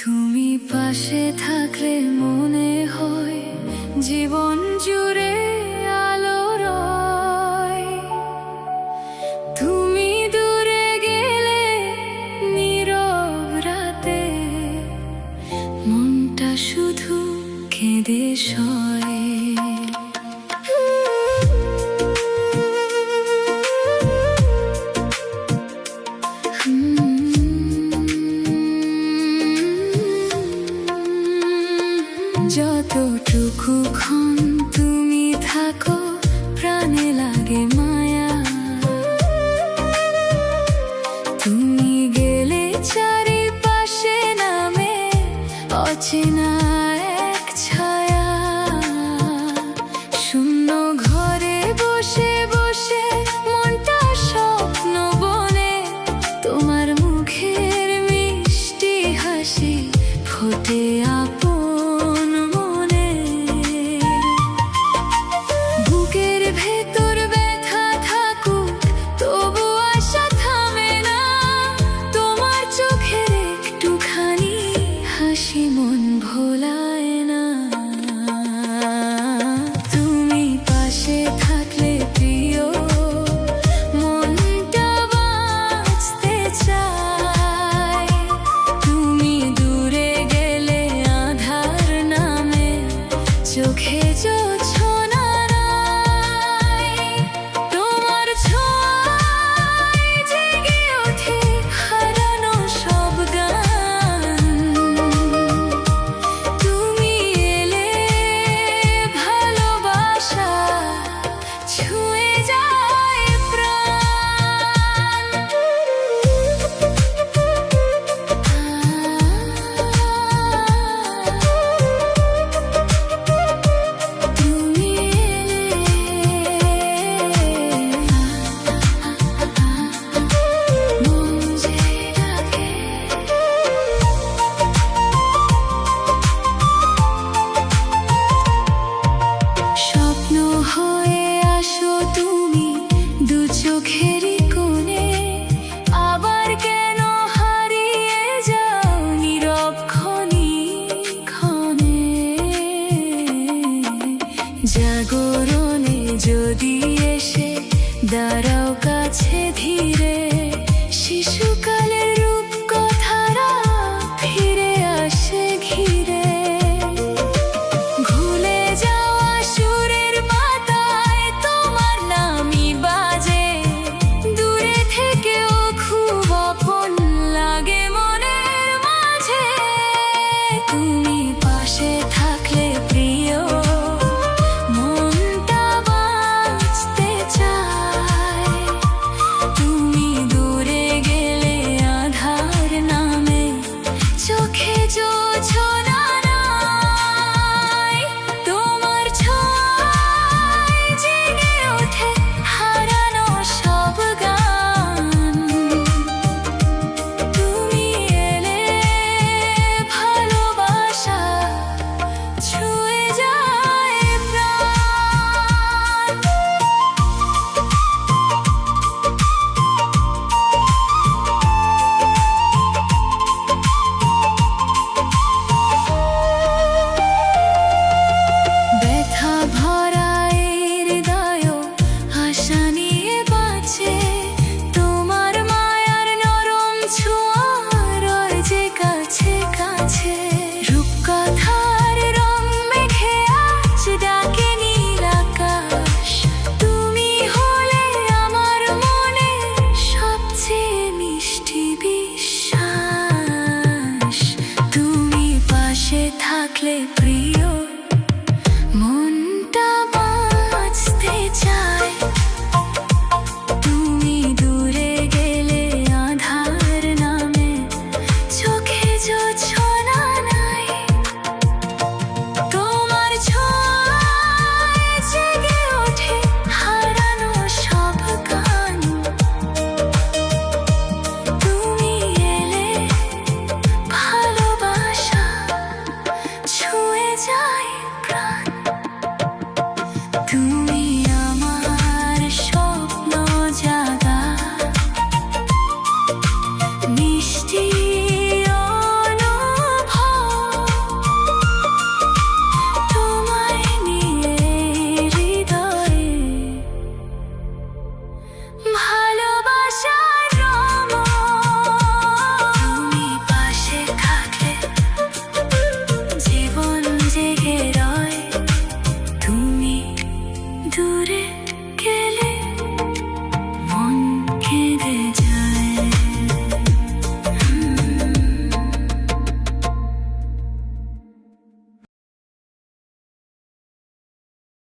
তুমি পাশে থাকলে মনে হয় জীবন জুড়ে আলো রয়। তুমি দূরে গেলে নীরব রাতে মনটা শুধু কেঁদে সয়। যতটুকু ক্ষণ তুমি থাকো প্রাণে লাগে মায়া। তুমি গেলে চারিপাশে নামে অচেনা এক ছায়া। শূন্য ঘরে বসে বসে মনটা স্বপ্ন বনে, তোমার মুখের মিষ্টি হাসি ফোটে আপন মনে। বুকের ভেতর ব্যথা থাকুক তবু আশা থামে না, তোমার চোখের একটুখানি হাসি মন ভোলায় না। তুমি পাশে থাকলে প্রিয় মনটা বাঁচতে চায়। তুমি দূরে গেলে আধার নামে চোখে জোছনা নাই। তোমার ছোঁয়ায় জেগে ওঠে হারানো সব গান। তুমি এলে ভালোবাসা ছুঁয়ে যায় প্রাণ। তুমি এলে মন যে ডাকে। স্বপ্ন হয়ে আসো তুমি দু চোখেরই কোণে, আবার কেন হারিয়ে যাও নীরব ক্ষণে ক্ষণে। জাগরণে যদি এসে দাঁড়াও কাছে ধীরে, শিশুকালের রূপ কথারা ফিরে আসে ঘিরে। ভুলে যাওয়া সুরের পাতায় তোমার নামই বাজে, দূরে থেকেও খুব আপন লাগে মনের মাঝে। তুমি পাশে থাকলে প্রিয় মনটা বাঁচতে চায়। তুমি দূরে গেলে আধার নামে চোখে জোছনা নাই। তোমার ছোঁয়ায় জেগে ওঠে হারানো সব গান। তুমি এলে ভালোবাসা ছুঁয়ে যায় প্রাণ। ব্যথা ভরা এই হৃদয় আশা নিয়ে বাঁচে, তোমার মায়ার নরম ছোঁয়া রয় যে কাছে কাছে। রূপকথার রং মেখে আজ ডাকে নীল আকাশ। তুমি হলে আমার মনে সবচেয়ে মিষ্টি বিশ্বাস। তুমি পাশে থাকলে প্রিয়